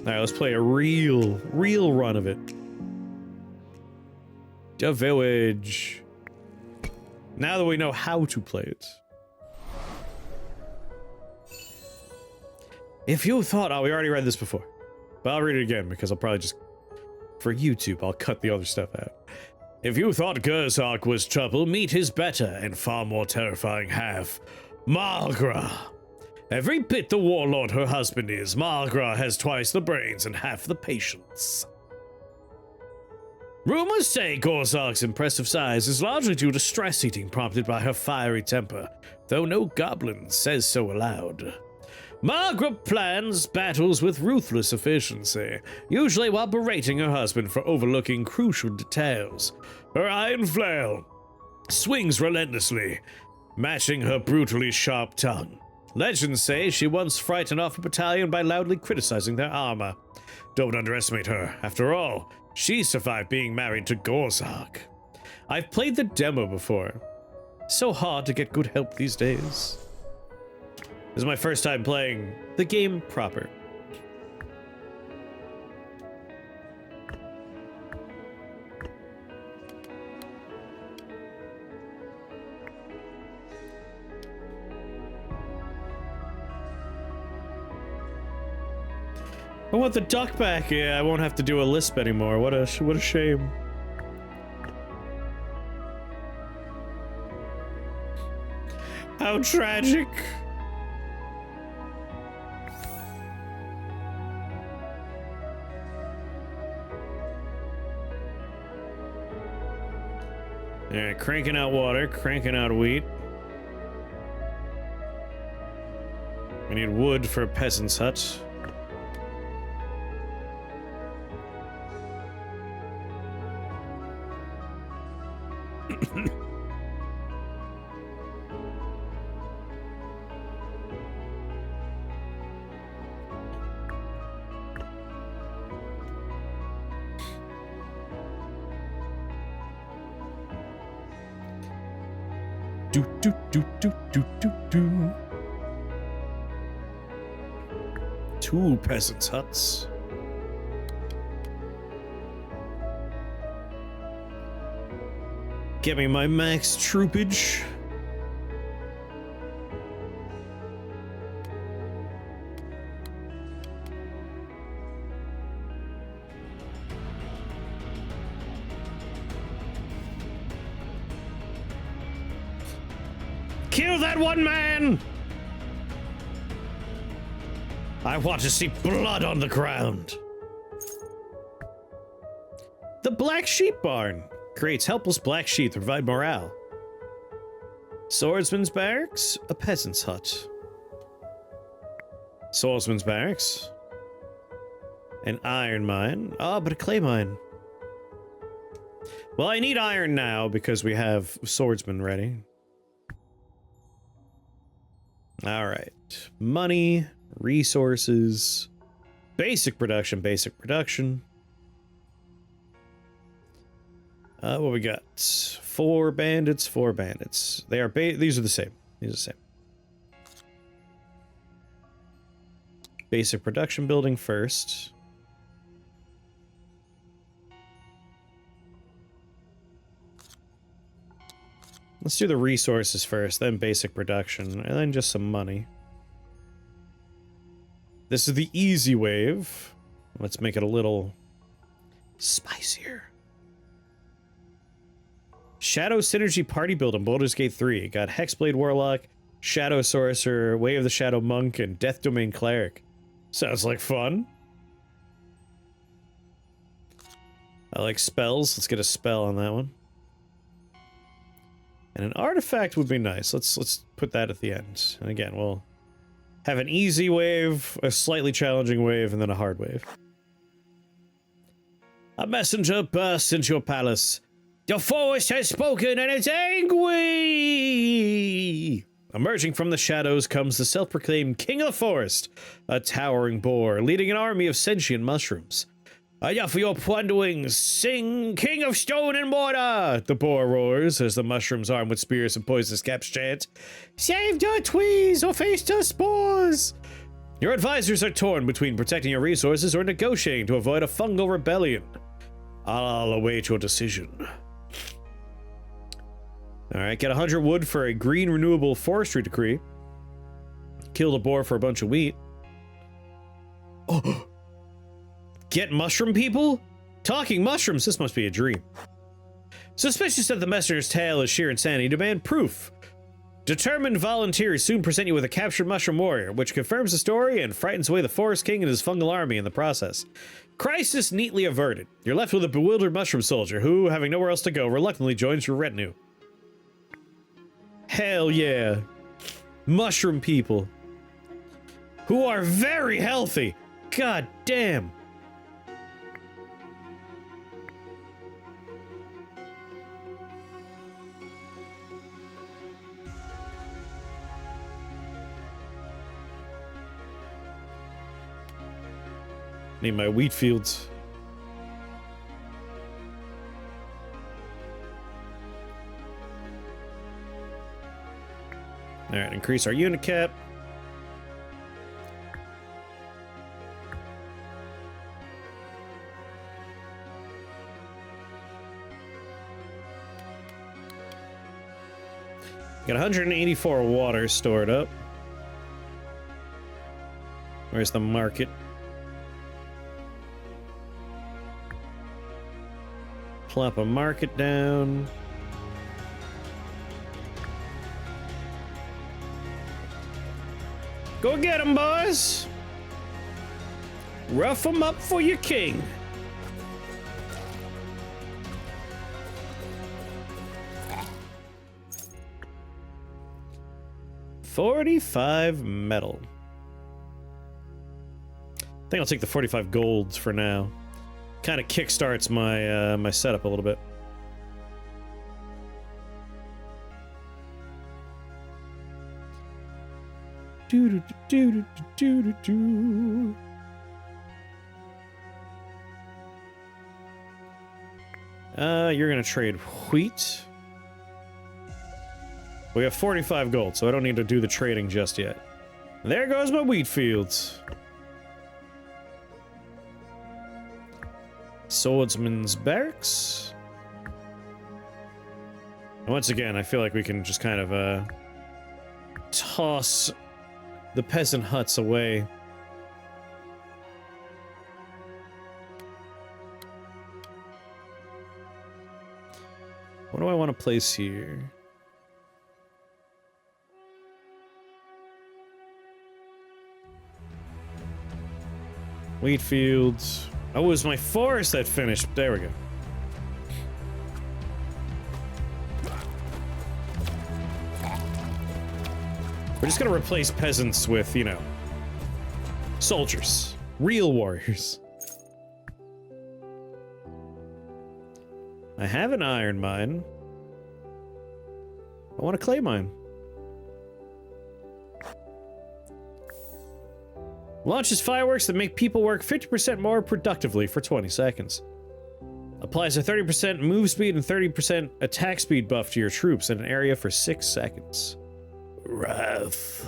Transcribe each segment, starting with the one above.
Alright, let's play a real run of it. The village. Now that we know how to play it. If you thought... Oh, we already read this before. But I'll read it again because I'll probably just... For YouTube, I'll cut the other stuff out. If you thought Gerzak was trouble, meet his better and far more terrifying half, Margra. Every bit the warlord her husband is, Margra has twice the brains and half the patience. Rumors say Gerzak's impressive size is largely due to stress eating prompted by her fiery temper, though no goblin says so aloud. Margra plans battles with ruthless efficiency, usually while berating her husband for overlooking crucial details. Her iron flail swings relentlessly, matching her brutally sharp tongue. Legends say she once frightened off a battalion by loudly criticizing their armor. Don't underestimate her. After all, she survived being married to Gerzak. I've played the demo before. So hard to get good help these days. This is my first time playing the game proper. I want the duck back. Yeah, I won't have to do a lisp anymore. What a shame. How tragic. Alright, cranking out water, cranking out wheat. We need wood for a peasant's hut. Two peasants' huts. Get me my max troopage. Kill that one man! I want to see blood on the ground. The Black Sheep Barn creates helpless black sheep to provide morale. Swordsman's Barracks, a peasant's hut. Swordsman's Barracks. An iron mine. Oh, but a clay mine. Well, I need iron now because we have swordsman ready. All right. Money, resources, basic production, basic production. What we got? 4 bandits, 4 bandits. They are these are the same. These are the same. Basic production building first. Let's do the resources first, then basic production, and then just some money. This is the easy wave. Let's make it a little spicier. Shadow Synergy Party Build in Baldur's Gate 3. Got Hexblade Warlock, Shadow Sorcerer, Way of the Shadow Monk, and Death Domain Cleric. Sounds like fun. I like spells. Let's get a spell on that one. And an artifact would be nice. Let's put that at the end. And again, we'll have an easy wave, a slightly challenging wave, and then a hard wave. A messenger bursts into your palace. Your forest has spoken and is angry! Emerging from the shadows comes the self-proclaimed King of the Forest, a towering boar leading an army of sentient mushrooms. Enough of your plunderings! Sing, King of Stone and Mortar! The boar roars as the mushrooms armed with spears and poisonous caps chant. Save the tweez or face the spores! Your advisors are torn between protecting your resources or negotiating to avoid a fungal rebellion. I'll await your decision. Alright, get 100 wood for a green renewable forestry decree. Kill the boar for a bunch of wheat. Oh! Get mushroom people? Talking mushrooms, this must be a dream. Suspicious that the messenger's tale is sheer insanity, demand proof. Determined volunteers soon present you with a captured mushroom warrior, which confirms the story and frightens away the forest king and his fungal army in the process. Crisis neatly averted. You're left with a bewildered mushroom soldier who, having nowhere else to go, reluctantly joins your retinue. Hell yeah. Mushroom people. Who are very healthy. God damn. Need my wheat fields. Alright, increase our unit cap. Got 184 water stored up. Where's the market? Plop a market down. Go get 'em, boys! Rough 'em up for your king. $45 metal. I think I'll take the 45 golds for now. Kind of kickstarts my my setup a little bit. You're gonna trade wheat. We have 45 gold, so I don't need to do the trading just yet. There goes my wheat fields. Swordsman's barracks. Once again, I feel like we can just kind of toss the peasant huts away. What do I want to place here? Wheat fields. Oh, it was my forest that finished. There we go. We're just gonna replace peasants with, you know, soldiers. Real warriors. I have an iron mine. I want a clay mine. Launches fireworks that make people work 50% more productively for 20 seconds. Applies a 30% move speed and 30% attack speed buff to your troops in an area for 6 seconds. Rough.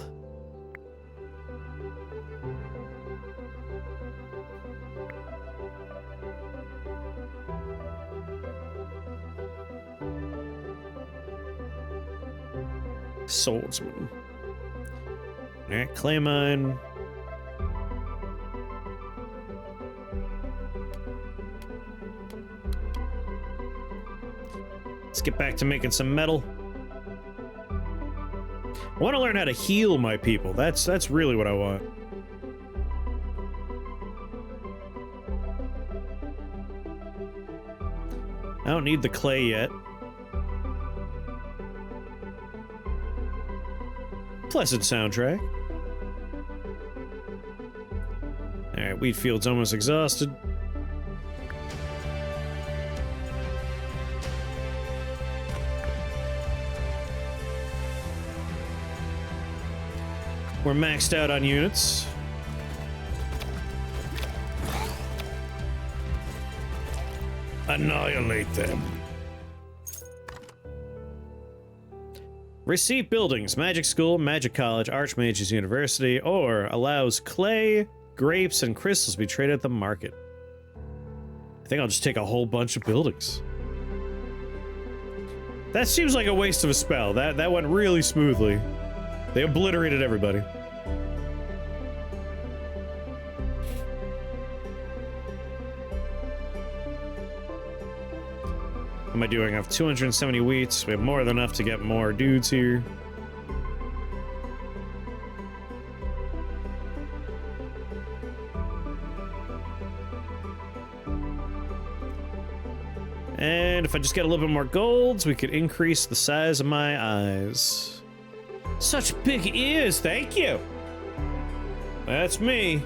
Swordsman. Alright, clay mine. Let's get back to making some metal. I want to learn how to heal my people. That's really what I want. I don't need the clay yet. Pleasant soundtrack. Alright, wheat field's almost exhausted. We're maxed out on units. Annihilate them. Receive buildings, Magic School, Magic College, Archmage's University, or allows clay, grapes, and crystals to be traded at the market. I think I'll just take a whole bunch of buildings. That seems like a waste of a spell. That went really smoothly. They obliterated everybody. What am I doing? I have 270 wheats. We have more than enough to get more dudes here. And if I just get a little bit more golds, we could increase the size of my eyes. Such big ears, thank you. That's me.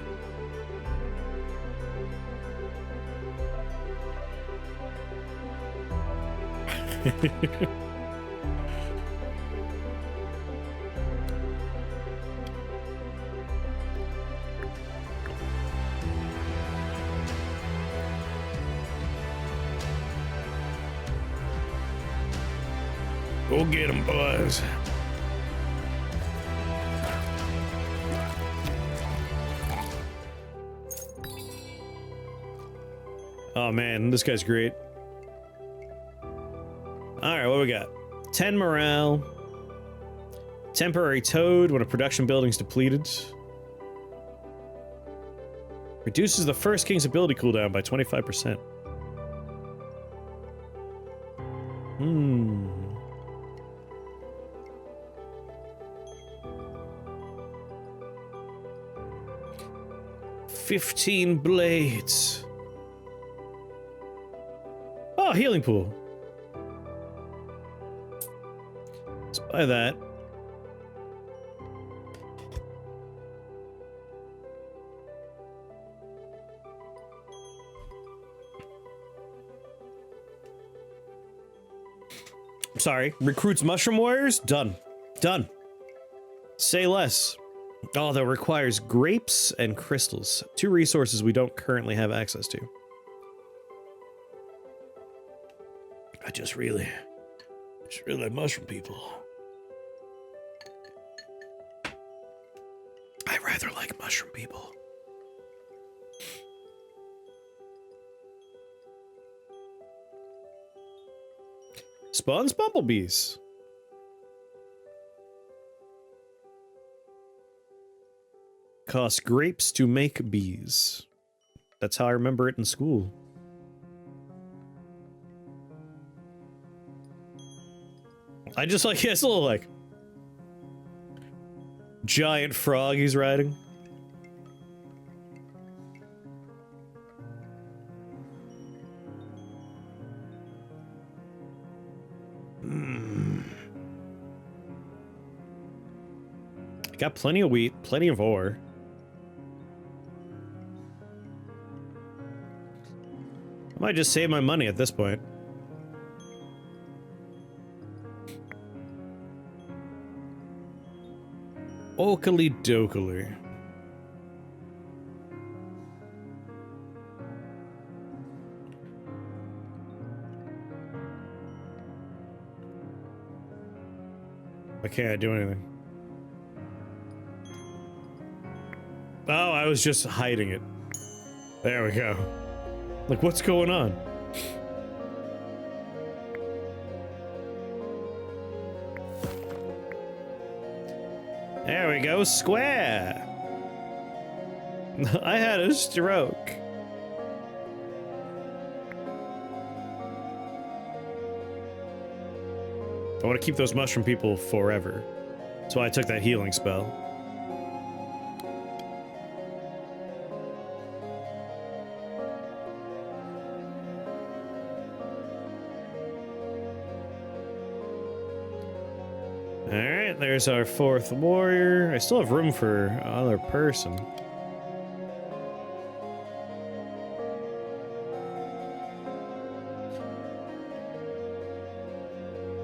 Go get 'em, boys. Oh man, this guy's great. Alright, what we got? 10 morale. Temporary toad when a production building's depleted. Reduces the first king's ability cooldown by 25%. Hmm. 15 blades. Oh, healing pool. Let's buy that. I'm sorry. Recruits mushroom warriors? Done. Done. Say less. Oh, that requires grapes and crystals. 2 resources we don't currently have access to. I just really like mushroom people. I rather like mushroom people. Spawns bumblebees. Costs grapes to make bees. That's how I remember it in school. I just like his little, like, giant frog he's riding. I got plenty of wheat, plenty of ore. I might just save my money at this point. Oakley dokely. Why can't I do anything? Oh, I was just hiding it. There we go. Like, what's going on? There we go, square. I had a stroke. I want to keep those mushroom people forever. That's why I took that healing spell. Alright, there's our 4th warrior. I still have room for another person.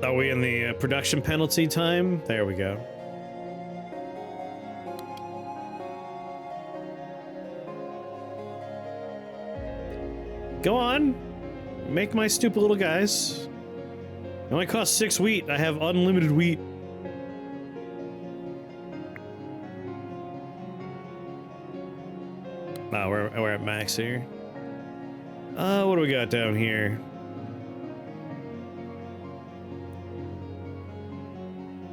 Are we in the production penalty time? There we go. Go on. Make my stupid little guys. It only costs 6 wheat. I have unlimited wheat. Oh, we're at max here. What do we got down here?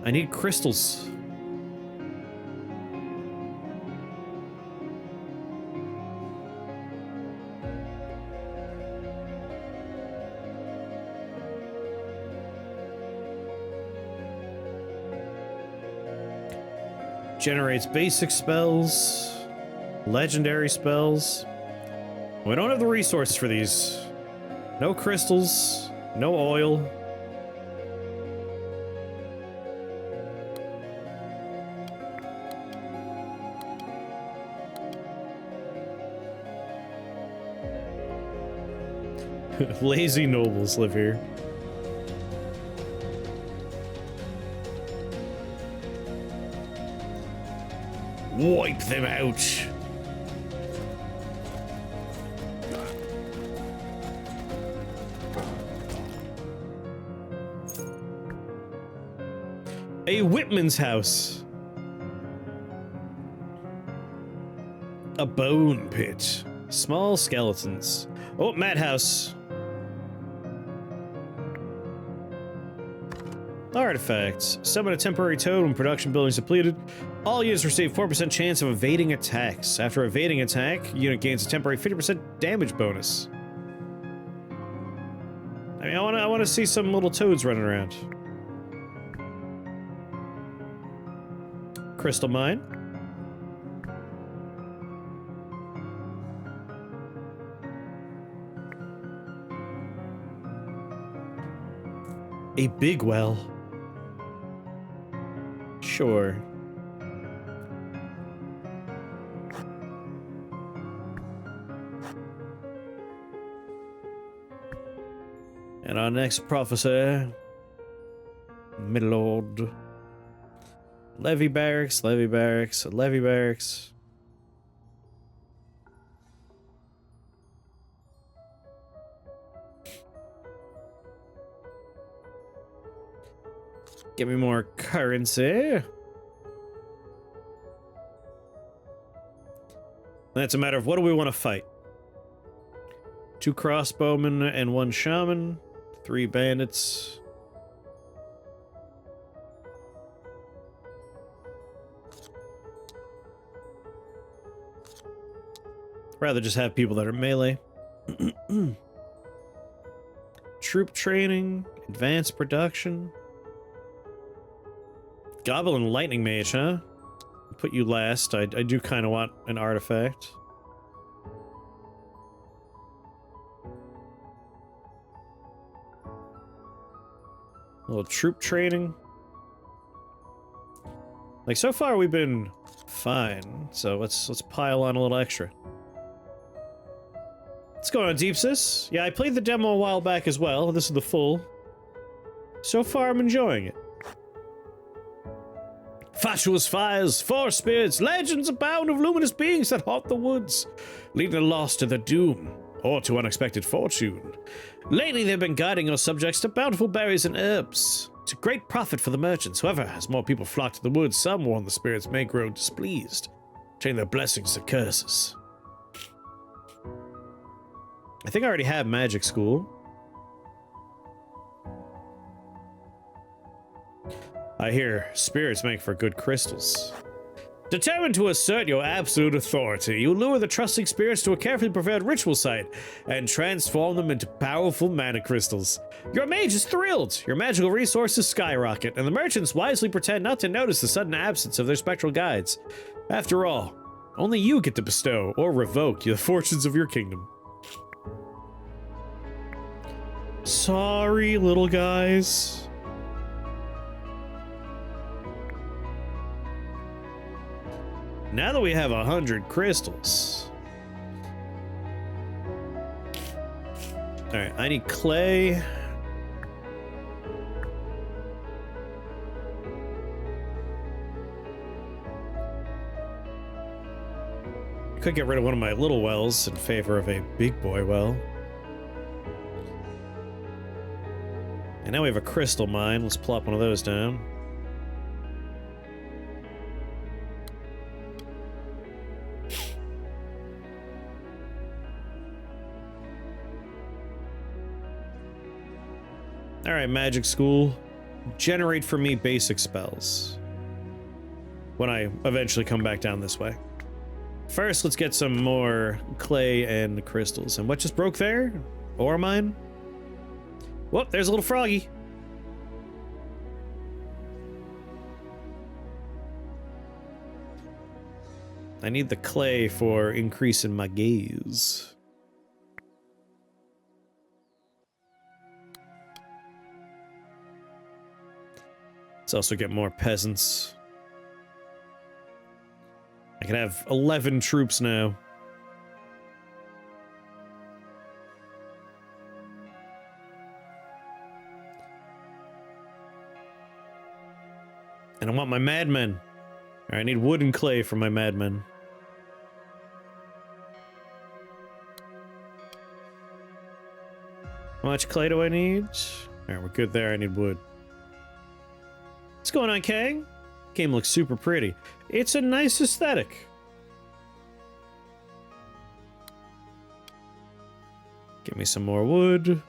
I need crystals. Generates basic spells, legendary spells. We don't have the resources for these. No crystals, no oil. Lazy nobles live here. Wipe them out. A Whitman's house. A bone pit. Small skeletons. Oh, madhouse. Artifacts. Summon a temporary toad when production buildings depleted. All units receive 4% chance of evading attacks. After evading attack, unit gains a temporary 50% damage bonus. I mean, I want to see some little toads running around. Crystal mine. A big well. Sure. And our next prophecy, MacLeod. Levy barracks, levy barracks, levy barracks. Give me more currency. That's a matter of what do we want to fight? 2 crossbowmen and 1 shaman. 3 bandits. Rather just have people that are melee. Troop training, advanced production. Goblin lightning mage, huh? Put you last. I do kind of want an artifact. A little troop training. Like, so far we've been fine. So let's pile on a little extra. What's going on, Deepsis? Yeah, I played the demo a while back as well. This is the full. So far, I'm enjoying it. Fatuous fires, forest spirits, legends abound of luminous beings that haunt the woods, leading the lost to their doom, or to unexpected fortune. Lately, they've been guiding your subjects to bountiful berries and herbs. It's a great profit for the merchants. However, as more people flock to the woods, some warn the spirits may grow displeased, turning their blessings to curses. I think I already have magic school. I hear spirits make for good crystals. Determined to assert your absolute authority, you lure the trusting spirits to a carefully prepared ritual site and transform them into powerful mana crystals. Your mage is thrilled, your magical resources skyrocket, and the merchants wisely pretend not to notice the sudden absence of their spectral guides. After all, only you get to bestow or revoke the fortunes of your kingdom. Sorry, little guys. Now that we have 100 crystals. Alright, I need clay. Could get rid of one of my little wells in favor of a big boy well. And now we have a crystal mine. Let's plop one of those down. Alright, magic school. Generate for me basic spells. When I eventually come back down this way. First, let's get some more clay and crystals. And what just broke there? Ore mine? Whoop, there's a little froggy. I need the clay for increasing my gaze. Let's also get more peasants. I can have 11 troops now. And I want my madmen. Alright, I need wood and clay for my madmen. How much clay do I need? Alright, we're good there. I need wood. What's going on, Kang? Game looks super pretty. It's a nice aesthetic. Give me some more wood.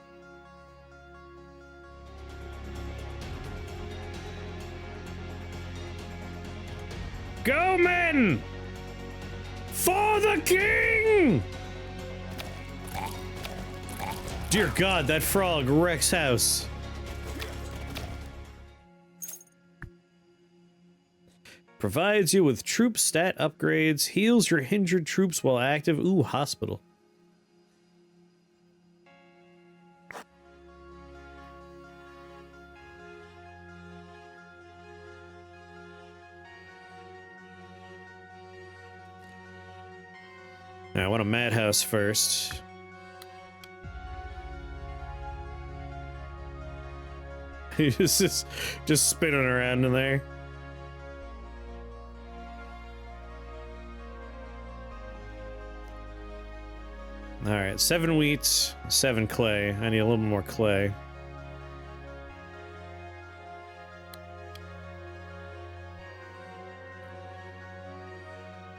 Go, men! For the king! Dear God, that frog wrecks house. Provides you with troop stat upgrades, heals your injured troops while active. Ooh, hospital. I want a madhouse first. He's just spinning around in there. Alright, 7 wheat, 7 clay. I need a little more clay.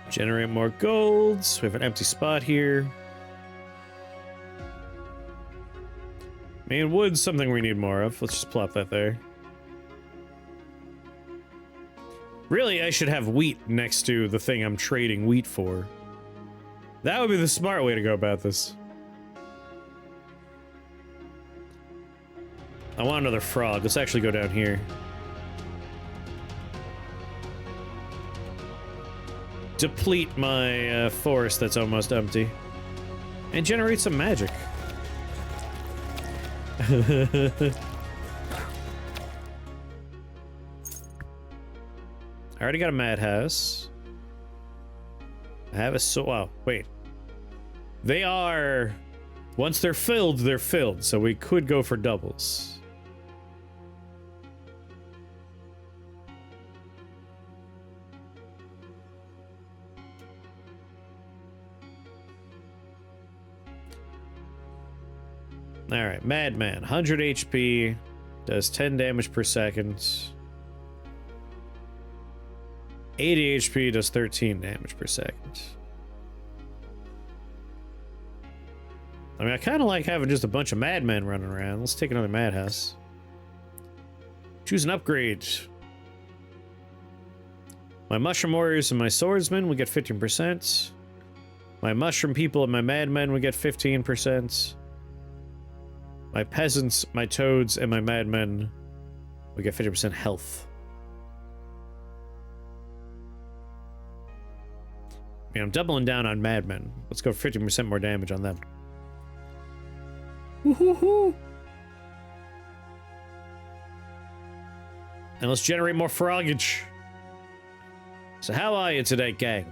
Generate more golds. We have an empty spot here. Man, wood's something we need more of. Let's just plop that there. Really, I should have wheat next to the thing I'm trading wheat for. That would be the smart way to go about this. I want another frog. Let's actually go down here. Deplete my forest that's almost empty. And generate some magic. I already got a madhouse. I have a wow, wait. They are... Once they're filled, so we could go for doubles. Alright, Madman, 100 HP, does 10 damage per second. 80 HP, does 13 damage per second. I mean, I kind of like having just a bunch of madmen running around. Let's take another madhouse. Choose an upgrade. My mushroom warriors and my swordsmen would get 15%. My mushroom people and my madmen would get 15%. My peasants, my toads, and my madmen would get 50% health. I mean, I'm doubling down on madmen. Let's go 50% more damage on them. Woohoo! And let's generate more frogage. So how are you today, gang?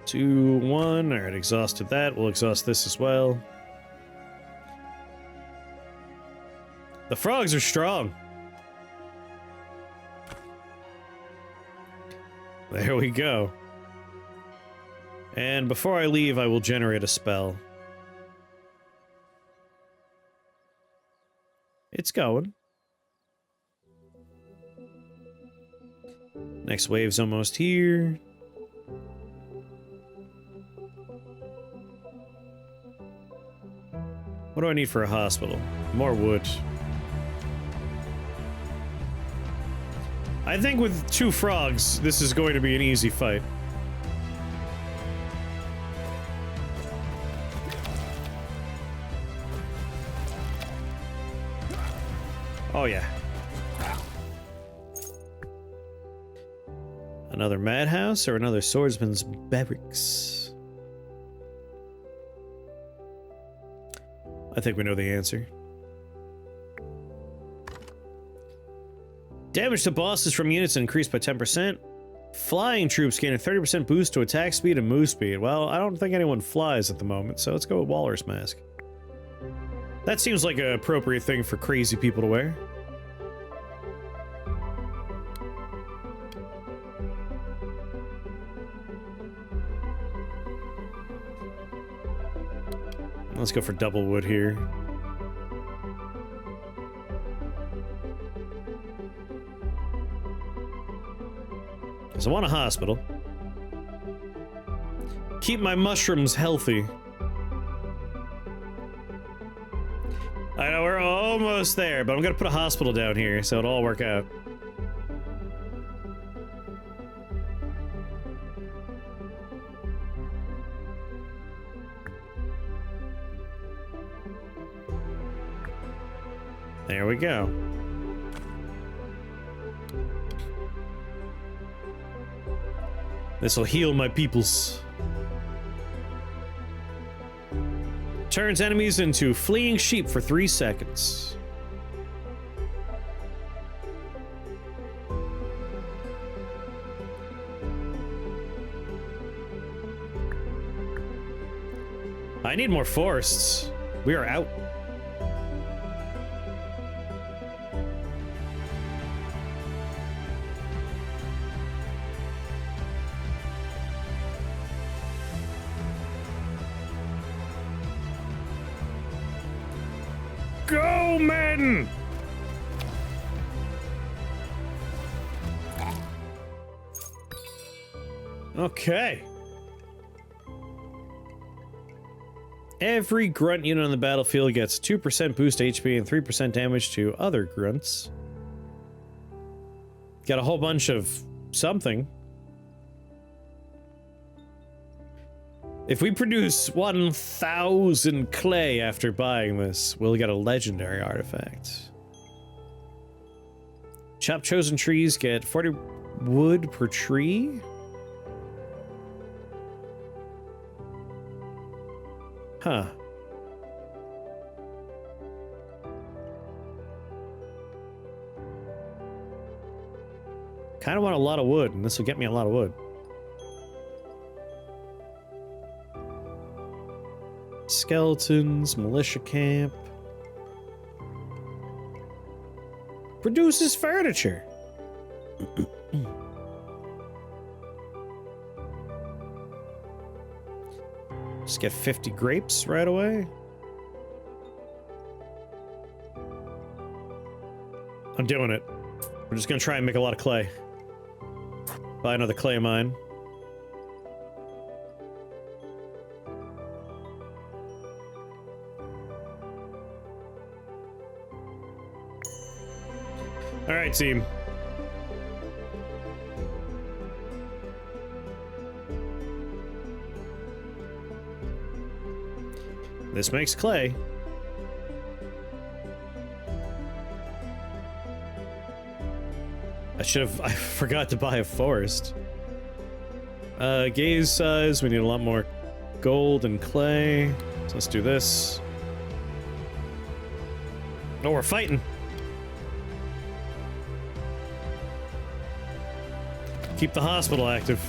Two, one. Alright, exhausted that. We'll exhaust this as well. The frogs are strong. There we go. And before I leave, I will generate a spell. It's going. Next wave's almost here. What do I need for a hospital? More wood. I think with 2 frogs, this is going to be an easy fight. Oh yeah. Another madhouse or another swordsman's barracks? I think we know the answer. Damage to bosses from units increased by 10%. Flying troops gain a 30% boost to attack speed and move speed. Well, I don't think anyone flies at the moment, so let's go with Walrus Mask. That seems like an appropriate thing for crazy people to wear. Let's go for double wood here. Because I want a hospital. Keep my mushrooms healthy. I know we're almost there, but I'm gonna put a hospital down here so it'll all work out. There we go. This'll heal my peoples. Turns enemies into fleeing sheep for 3 seconds. I need more forests. We are out. Go, men! Okay. Every grunt unit on the battlefield gets 2% boost HP and 3% damage to other grunts. Got a whole bunch of something. If we produce 1,000 clay after buying this, we'll get a legendary artifact. Chop chosen trees get 40 wood per tree. Huh. Kind of want a lot of wood, and this will get me a lot of wood. Skeletons, militia camp. Produces furniture. Just get 50 grapes right away. I'm doing it. We're just gonna try and make a lot of clay. Buy another clay mine. All right, team. This makes clay. I forgot to buy a forest. Gaze size, we need a lot more gold and clay. So let's do this. Oh, we're fighting. Keep the hospital active.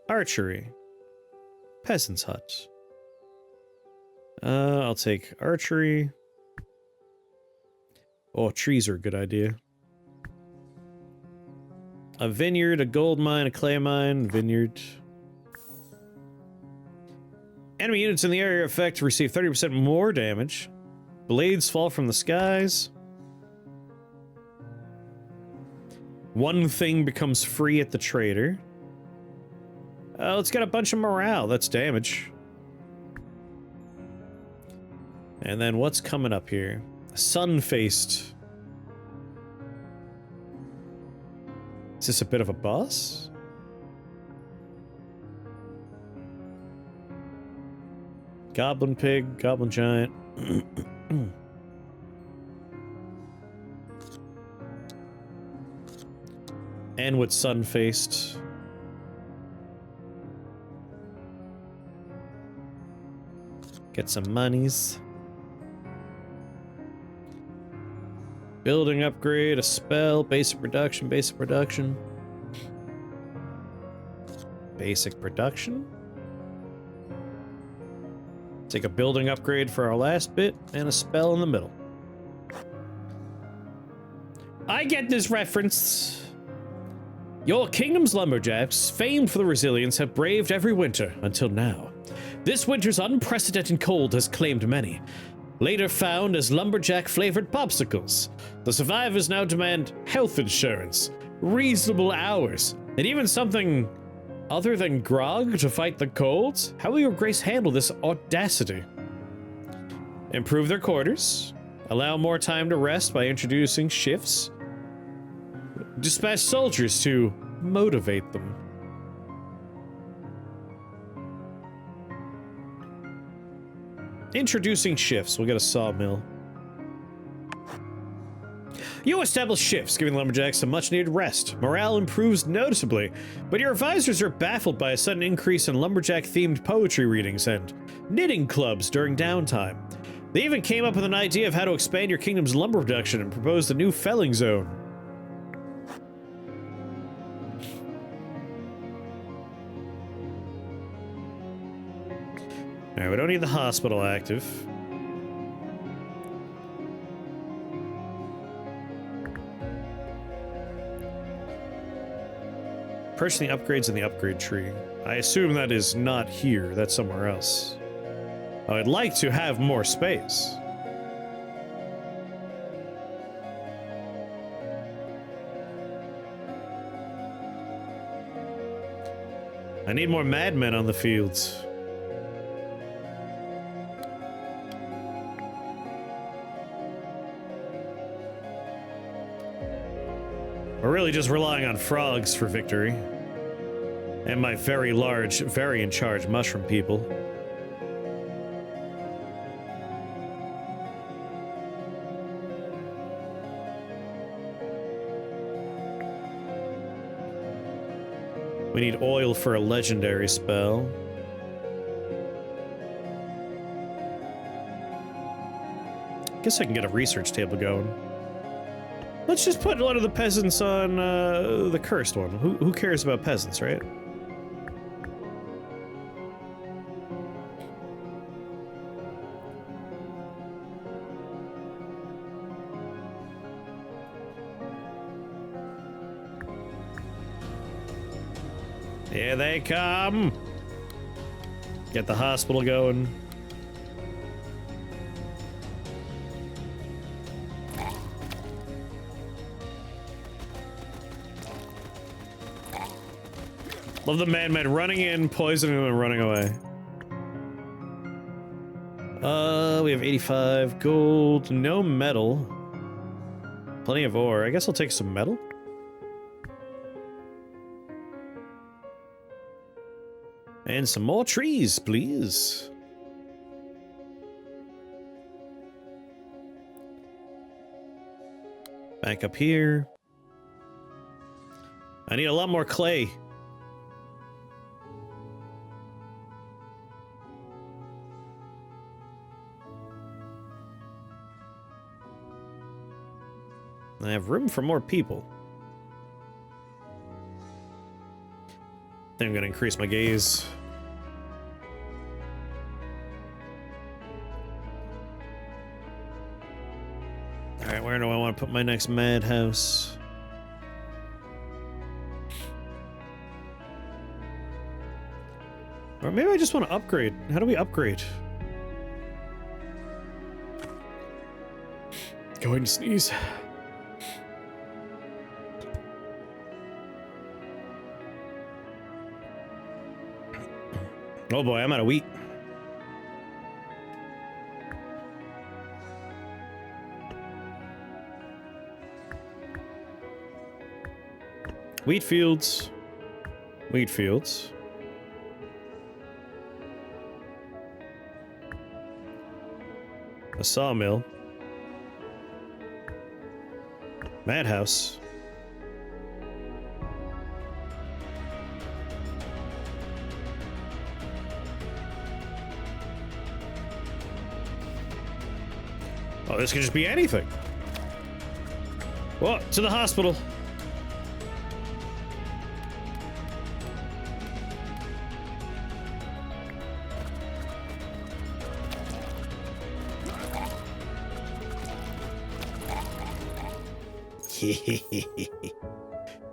Archery. Peasant's hut. I'll take archery. Oh, trees are a good idea. A vineyard, a gold mine, a clay mine, vineyard. Enemy units in the area effect receive 30% more damage. Blades fall from the skies. One thing becomes free at the trader. Let's get a bunch of morale. That's damage. And then what's coming up here? Sun-faced. Is this a bit of a boss? Goblin pig, goblin giant. And with sun-faced. Get some monies. Building upgrade, a spell, basic production, basic production. Basic production. Take a building upgrade for our last bit, and a spell in the middle. I get this reference. Your kingdom's lumberjacks, famed for their resilience, have braved every winter until now. This winter's unprecedented cold has claimed many. Later found as lumberjack-flavored popsicles, the survivors now demand health insurance, reasonable hours, and even something other than grog to fight the colds. How will your grace handle this audacity? Improve their quarters, allow more time to rest by introducing shifts, dispatch soldiers to motivate them. Introducing shifts. We'll get a sawmill. You establish shifts, giving lumberjacks some much-needed rest. Morale improves noticeably, but your advisors are baffled by a sudden increase in lumberjack-themed poetry readings and knitting clubs during downtime. They even came up with an idea of how to expand your kingdom's lumber production and proposed a new felling zone. Alright, we don't need the hospital active. Purchasing upgrades in the upgrade tree. I assume that is not here, that's somewhere else. I'd like to have more space. I need more madmen on the fields. We're really just relying on frogs for victory. And my very large, very in charge mushroom people. We need oil for a legendary spell. Guess I can get a research table going. Let's just put a lot of the peasants on the cursed one. Who cares about peasants, right? Here they come! Get the hospital going. Love the madman running in, poisoning them, and running away. We have 85 gold, no metal. Plenty of ore. I guess I'll take some metal. And some more trees, please. Back up here. I need a lot more clay. I have room for more people. I think I'm gonna increase my gaze. Alright, where do I want to put my next madhouse? Or maybe I just want to upgrade. How do we upgrade? Going to sneeze. Oh boy, I'm out of wheat. Wheat fields. Wheat fields. A sawmill. Madhouse. Oh, this could just be anything. Whoa, to the hospital.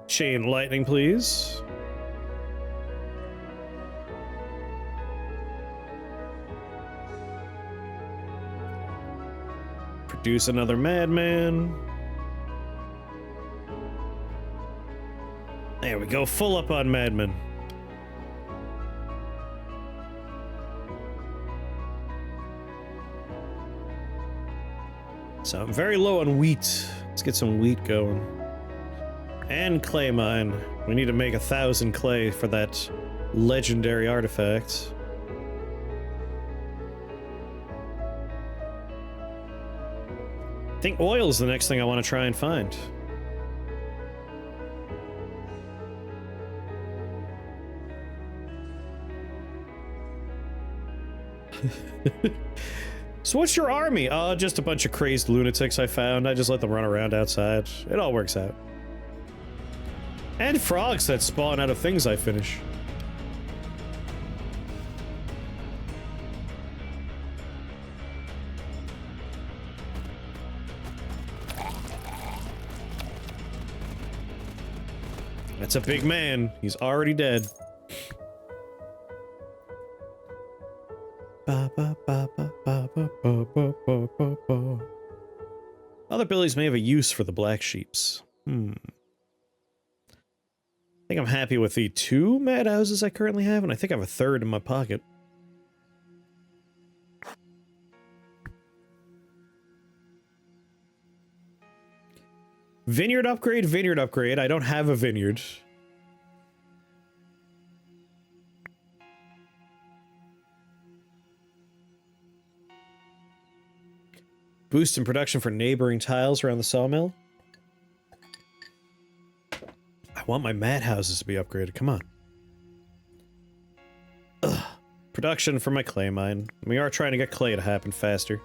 Chain lightning, please. Produce another madman. There we go, full up on madmen. So I'm very low on wheat. Let's get some wheat going. And clay mine. We need to make 1,000 clay for that legendary artifact. I think oil is the next thing I want to try and find. So what's your army? Just a bunch of crazed lunatics I found. I just let them run around outside. It all works out. And frogs that spawn out of things I finish. That's a big man. He's already dead. Other abilities may have a use for the black sheeps. I think I'm happy with the 2 madhouses I currently have, and I think I have a 3rd in my pocket. Vineyard upgrade, vineyard upgrade. I don't have a vineyard. Boost in production for neighboring tiles around the sawmill. I want my madhouses to be upgraded. Come on. Ugh. Production for my clay mine. We are trying to get clay to happen faster.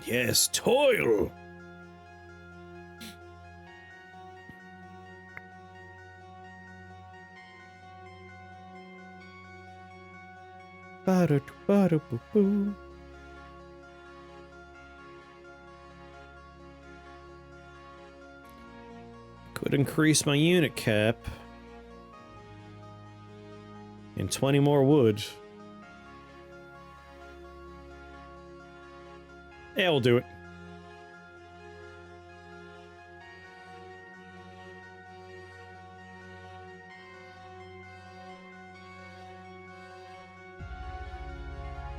Yes, toil! Could increase my unit cap. And 20 more wood. Yeah, we'll do it.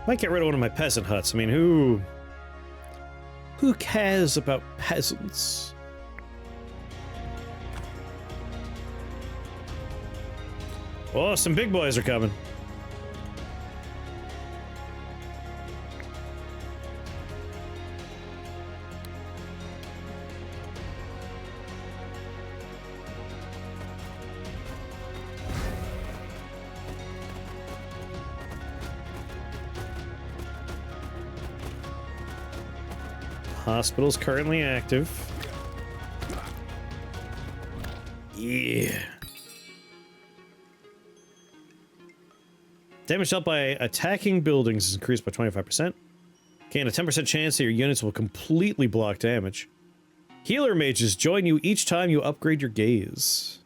Might get rid of one of my peasant huts. I mean, who cares about peasants? Oh, some big boys are coming. Hospital's currently active. Yeah. Damage dealt by attacking buildings is increased by 25%. Gain a 10% chance that your units will completely block damage. Healer mages join you each time you upgrade your gaze.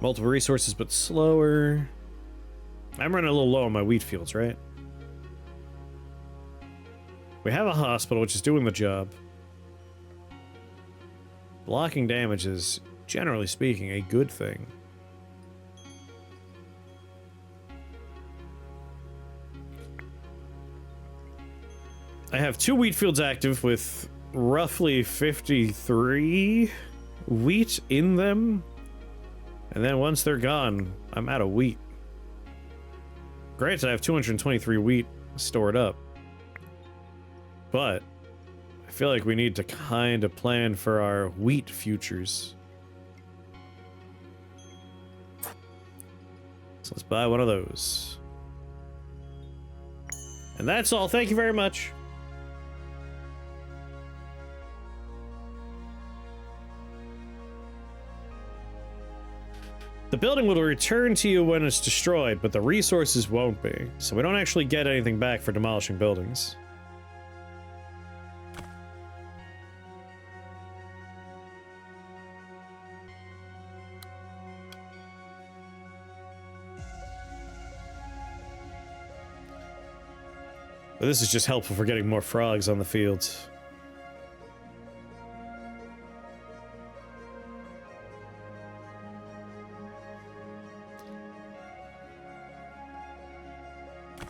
Multiple resources, but slower. I'm running a little low on my wheat fields, right? We have a hospital, which is doing the job. Blocking damage is, generally speaking, a good thing. I have 2 wheat fields active with roughly 53 wheat in them. And then once they're gone, I'm out of wheat. Granted, I have 223 wheat stored up. But I feel like we need to kind of plan for our wheat futures. So let's buy one of those. And that's all. Thank you very much. The building will return to you when it's destroyed, but the resources won't be. So we don't actually get anything back for demolishing buildings. But this is just helpful for getting more frogs on the fields.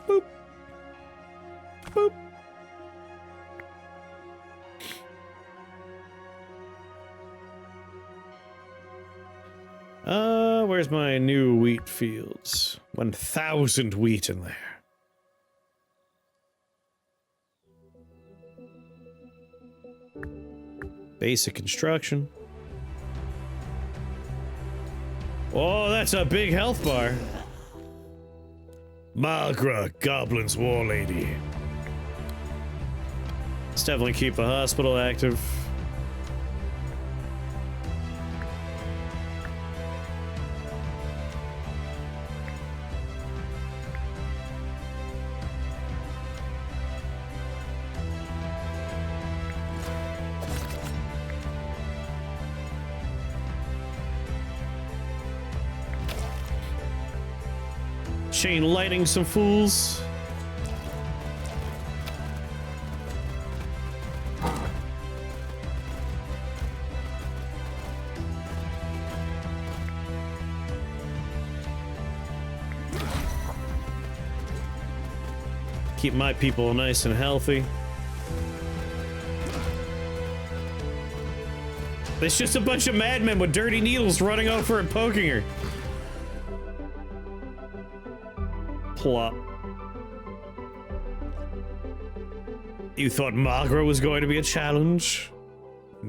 Boop. Boop. Where's my new wheat fields? 1,000 wheat in there. Basic construction. Oh, that's a big health bar. Magra, Goblin's War Lady. Let's definitely keep the hospital active. Chain lighting some fools. Keep my people nice and healthy. It's just a bunch of madmen with dirty needles running over and poking her. Plop. You thought Magra was going to be a challenge?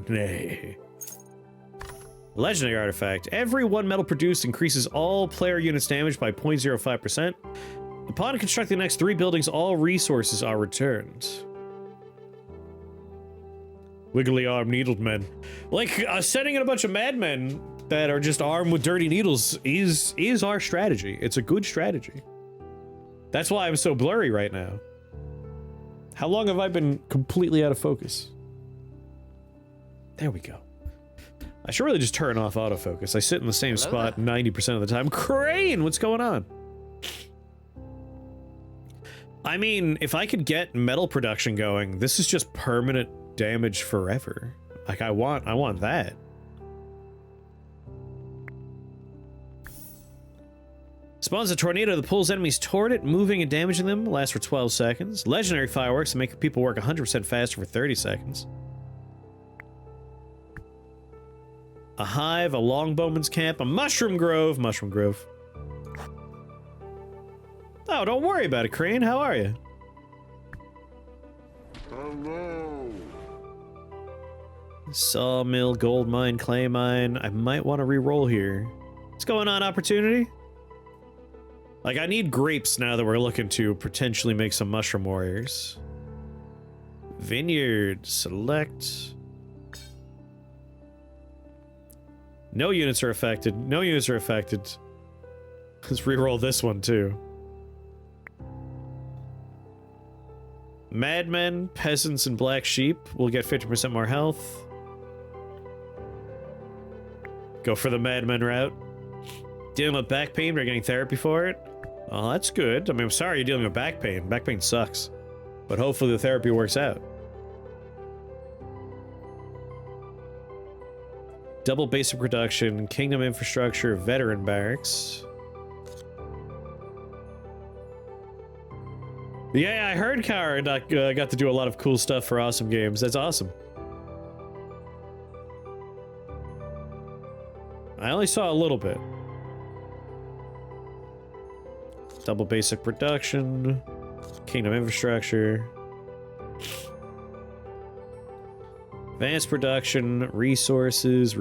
Nay. Legendary artifact. Every 1 metal produced increases all player units damage by 0.05%. Upon constructing the next 3 buildings, all resources are returned. Wiggly armed needled men. Like, sending in a bunch of madmen that are just armed with dirty needles is our strategy. It's a good strategy. That's why I'm so blurry right now. How long have I been completely out of focus? There we go. I should really just turn off autofocus. I sit in the same spot 90% of the time. Crane, what's going on? I mean, if I could get metal production going, this is just permanent damage forever. Like, I want that. Spawns a tornado that pulls enemies toward it, moving and damaging them. Lasts for 12 seconds. Legendary fireworks that make people work 100% faster for 30 seconds. A hive, a longbowman's camp, a mushroom grove. Mushroom grove. Oh, don't worry about it, Crane. How are you? Hello. Sawmill, gold mine, clay mine. I might want to re-roll here. What's going on, Opportunity? Like, I need grapes now that we're looking to potentially make some mushroom warriors. Vineyard, select. No units are affected. No units are affected. Let's re-roll this one, too. Madmen, peasants, and black sheep will get 50% more health. Go for the madmen route. Dealing with back pain, we're getting therapy for it. Oh, that's good. I mean, I'm sorry you're dealing with back pain. Back pain sucks. But hopefully the therapy works out. Double basic production, kingdom infrastructure, veteran barracks. Yeah, I heard Kara got to do a lot of cool stuff for awesome games. That's awesome. I only saw a little bit. Double basic production, kingdom infrastructure, advanced production, resources,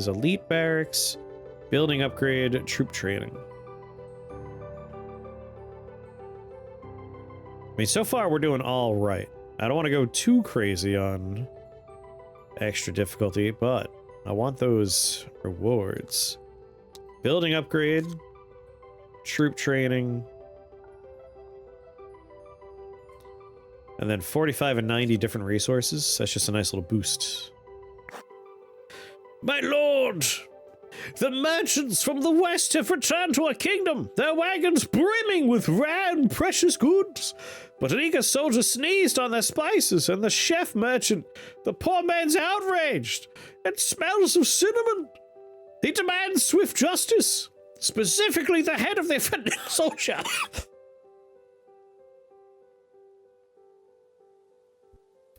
elite barracks, building upgrade, troop training. I mean, so far we're doing all right. I don't want to go too crazy on extra difficulty, but I want those rewards. Building upgrade, troop training, and then 45 and 90 different resources. That's just a nice little boost. My lord! The merchants from the west have returned to our kingdom, their wagons brimming with rare and precious goods. But an eager soldier sneezed on their spices, and the chef merchant, the poor man's outraged. It smells of cinnamon. He demands swift justice, specifically the head of the offending soldier.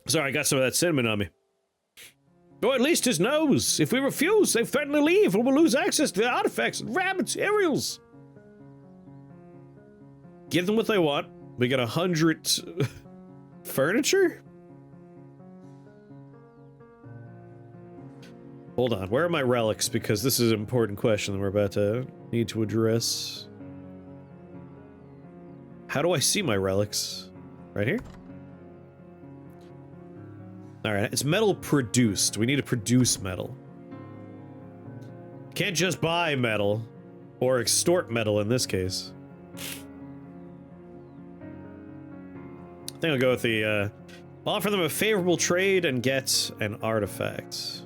Sorry, I got some of that cinnamon on me. Or at least his nose. If we refuse, they threaten to leave, and we'll lose access to the artifacts and rare materials. Give them what they want. We got 100 furniture? Hold on, where are my relics? Because this is an important question that we're about to need to address. How do I see my relics? Right here? Alright, it's metal produced. We need to produce metal. Can't just buy metal. Or extort metal in this case. I think I'll go with the, offer them a favorable trade and get an artifact.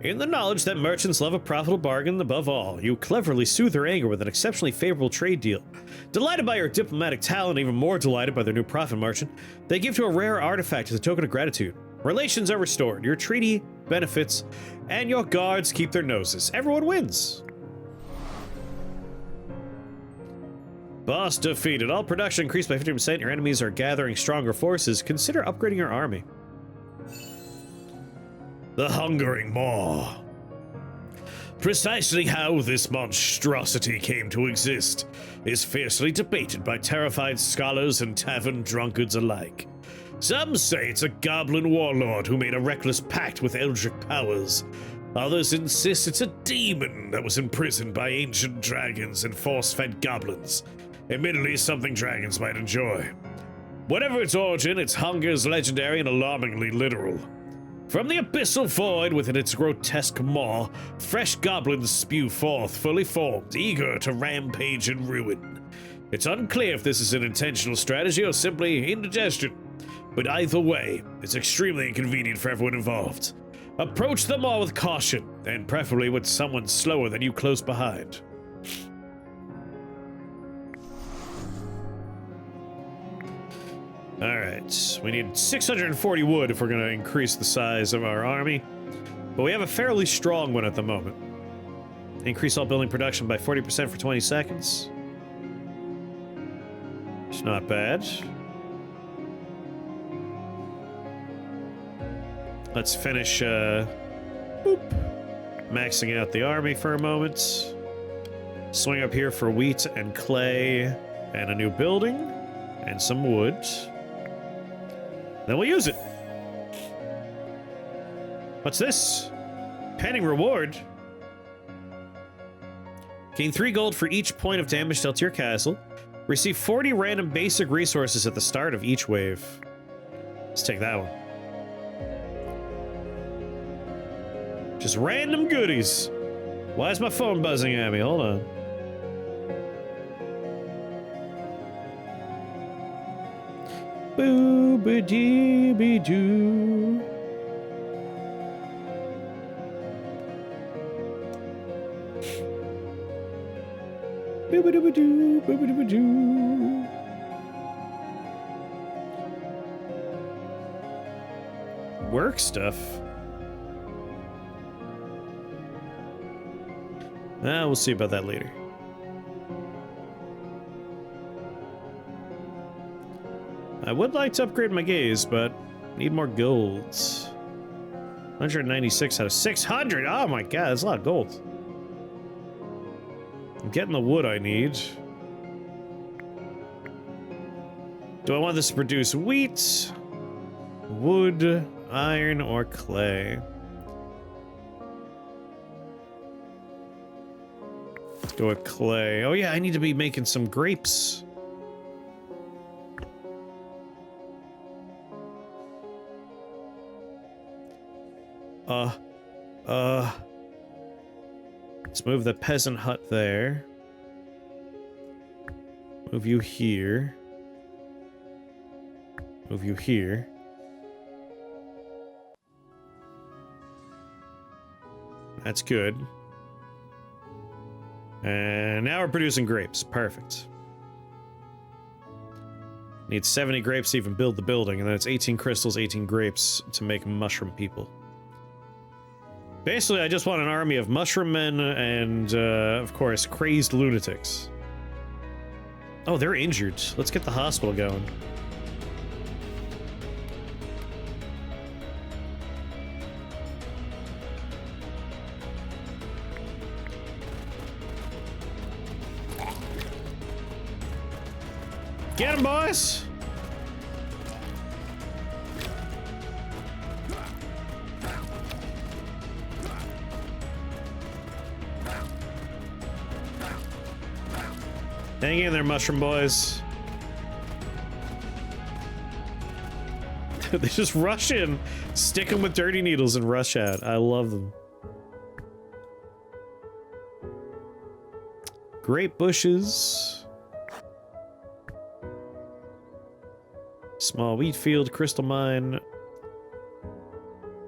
In the knowledge that merchants love a profitable bargain above all, you cleverly soothe their anger with an exceptionally favorable trade deal. Delighted by your diplomatic talent, even more delighted by their new profit margin, they give you a rare artifact as a token of gratitude. Relations are restored, your treaty benefits, and your guards keep their noses. Everyone wins. Boss defeated. All production increased by 50%. Your enemies are gathering stronger forces. Consider upgrading your army. The Hungering Maw. Precisely how this monstrosity came to exist is fiercely debated by terrified scholars and tavern drunkards alike. Some say it's a goblin warlord who made a reckless pact with eldritch powers. Others insist it's a demon that was imprisoned by ancient dragons and force-fed goblins. Admittedly, something dragons might enjoy. Whatever its origin, its hunger is legendary and alarmingly literal. From the abyssal void within its grotesque maw, fresh goblins spew forth, fully formed, eager to rampage and ruin. It's unclear if this is an intentional strategy or simply indigestion, but either way, it's extremely inconvenient for everyone involved. Approach them all with caution, and preferably with someone slower than you close behind. Alright, we need 640 wood if we're going to increase the size of our army. But we have a fairly strong one at the moment. Increase all building production by 40% for 20 seconds. It's not bad. Let's finish, maxing out the army for a moment. Swing up here for wheat and clay and a new building and some wood. Then we'll use it. What's this? Pending reward. Gain 3 gold for each point of damage dealt to your castle. Receive 40 random basic resources at the start of each wave. Let's take that one. Just random goodies. Why is my phone buzzing at me? Hold on. Boo-ba-dee-be-doo. Boop-a-doop-a-doo, boop-a-doop-a-doo. Work stuff. We'll see about that later. I would like to upgrade my gaze, but need more golds. 196 out of 600. Oh my god, that's a lot of gold. I'm getting the wood I need. Do I want this to produce wheat, wood, iron, or clay? Let's go with clay. Oh yeah, I need to be making some grapes. Let's move the peasant hut there. Move you here. Move you here. That's good. And now we're producing grapes. Perfect. Need 70 grapes to even build the building, and then it's 18 crystals, 18 grapes to make mushroom people. Basically, I just want an army of mushroom men and, of course, crazed lunatics. Oh, they're injured. Let's get the hospital going. Get him, boys! Hang in there, mushroom boys. They just rush in, stick them with dirty needles, and rush out. I love them. Grape bushes. Small wheat field, crystal mine.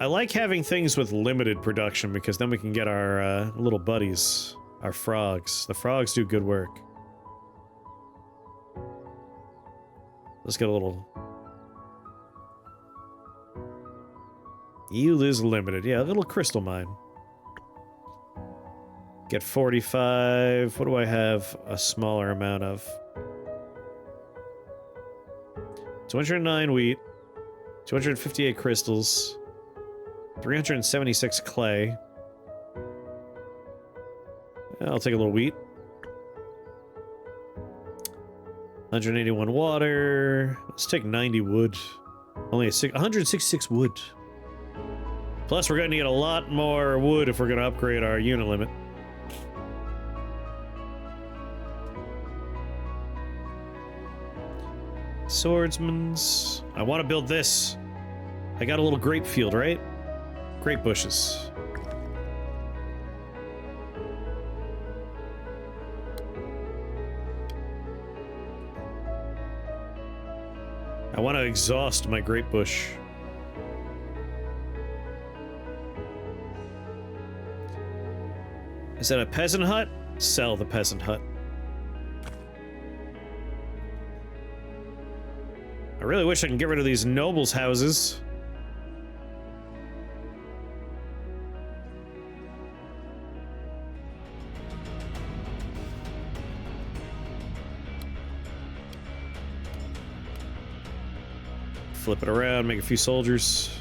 I like having things with limited production because then we can get our little buddies, our frogs. The frogs do good work. Let's get a little... Yield is limited. Yeah, a little crystal mine. Get 45. What do I have a smaller amount of? 209 wheat. 258 crystals. 376 clay. I'll take a little wheat. 181 water. Let's take 90 wood. Only 166 wood. Plus, we're going to need a lot more wood if we're going to upgrade our unit limit. Swordsman's. I want to build this. I got a little grape field, right? Grape bushes. I want to exhaust my grape bush. Is that a peasant hut? Sell the peasant hut. I really wish I can get rid of these nobles' houses. Flip it around, make a few soldiers.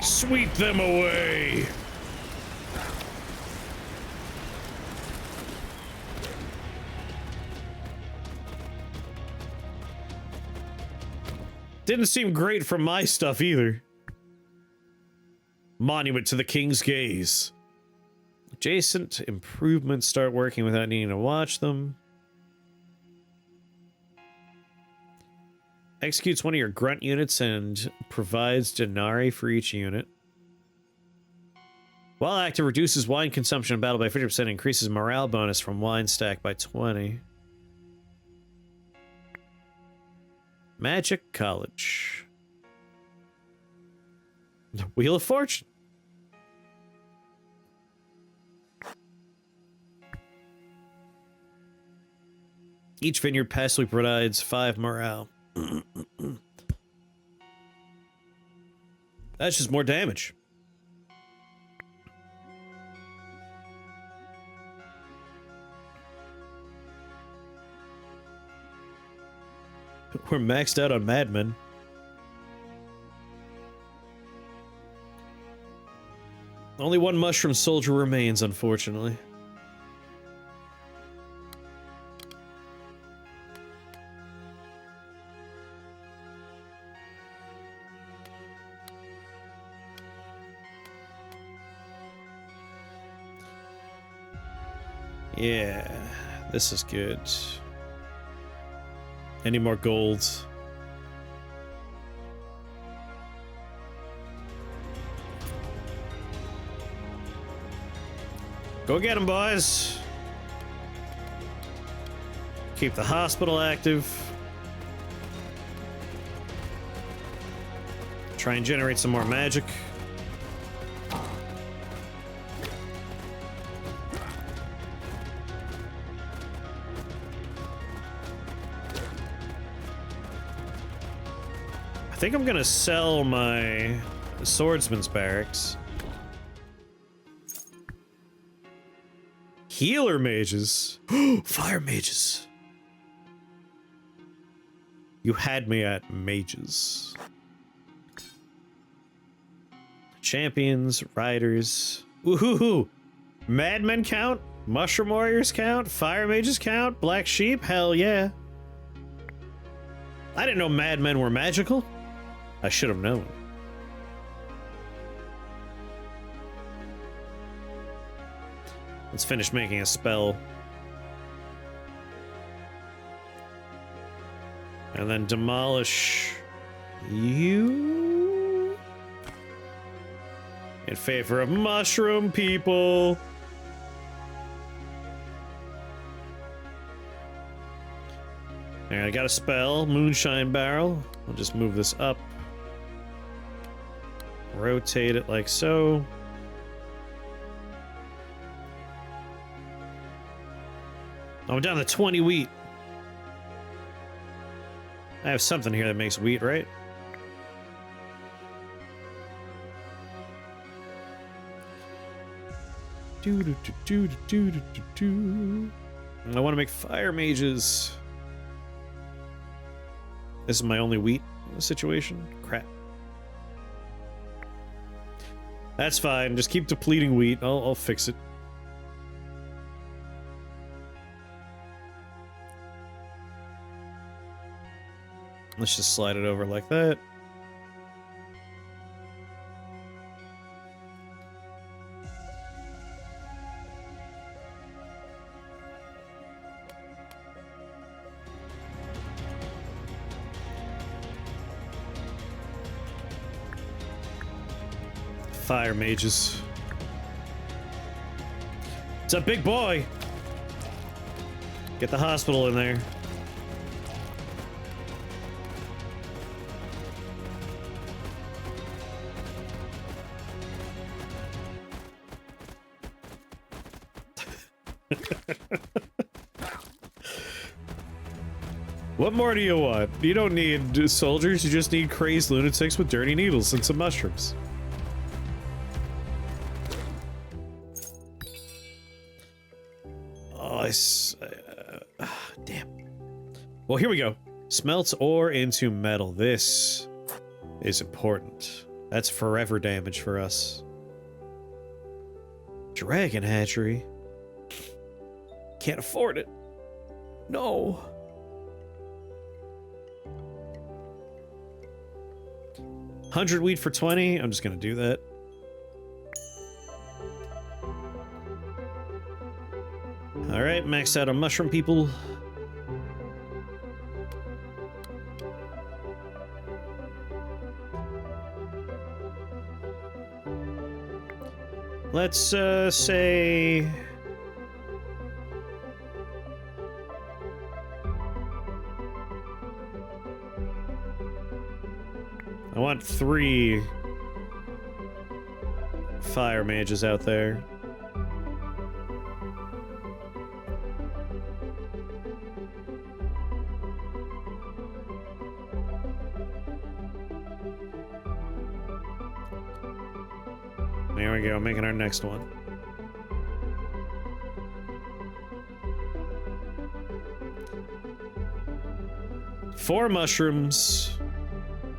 Sweep them away! Didn't seem great from my stuff either. Monument to the King's Gaze. Adjacent improvements start working without needing to watch them. Executes one of your grunt units and provides denarii for each unit. While active, reduces wine consumption in battle by 50%, increases morale bonus from wine stack by 20. Magic College. The Wheel of Fortune. Each vineyard passively provides 5 morale. That's just more damage. We're maxed out on Mad Men. Only one mushroom soldier remains, unfortunately. Yeah, this is good. Any more gold? Go get them, boys. Keep the hospital active. Try and generate some more magic. I think I'm gonna sell my swordsman's barracks. Healer mages. Fire mages. You had me at mages. Champions, riders. Woohoo! Madmen count? Mushroom warriors count? Fire mages count? Black sheep? Hell yeah. I didn't know madmen were magical. I should have known. Let's finish making a spell. And then demolish you in favor of mushroom people. Alright, I got a spell, Moonshine Barrel. I'll just move this up. Rotate it like so. I'm down to 20 wheat. I have something here that makes wheat, right? I want to make fire mages. This is my only wheat situation. Crap. That's fine. Just keep depleting wheat. I'll fix it. Let's just slide it over like that. Fire mages. It's a big boy. Get the hospital in there. What more do you want? You don't need soldiers, you just need crazed lunatics with dirty needles and some mushrooms. Oh, damn. Well, here we go. Smelts ore into metal. This is important. That's forever damage for us. Dragon hatchery. Can't afford it. No. $100 wheat for 20. I'm just gonna do that. All right, maxed out on mushroom people. Let's say want 3 fire mages out there. There we go, making our next one. Four mushrooms,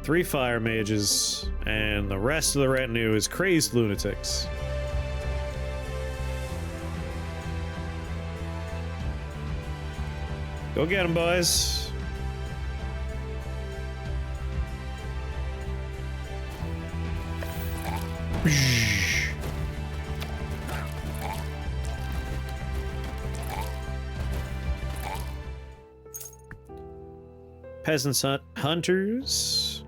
3 fire mages, and the rest of the retinue is crazed lunatics. Go get them, boys. Peasants hunters,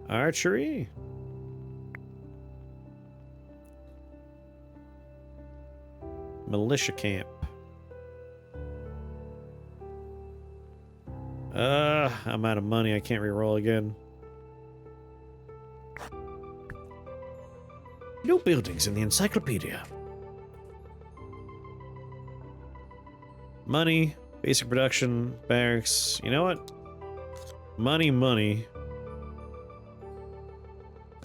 archery, militia camp. I'm out of money. I can't reroll again. No buildings in the encyclopedia. Money, basic production, barracks. You know what? Money, money.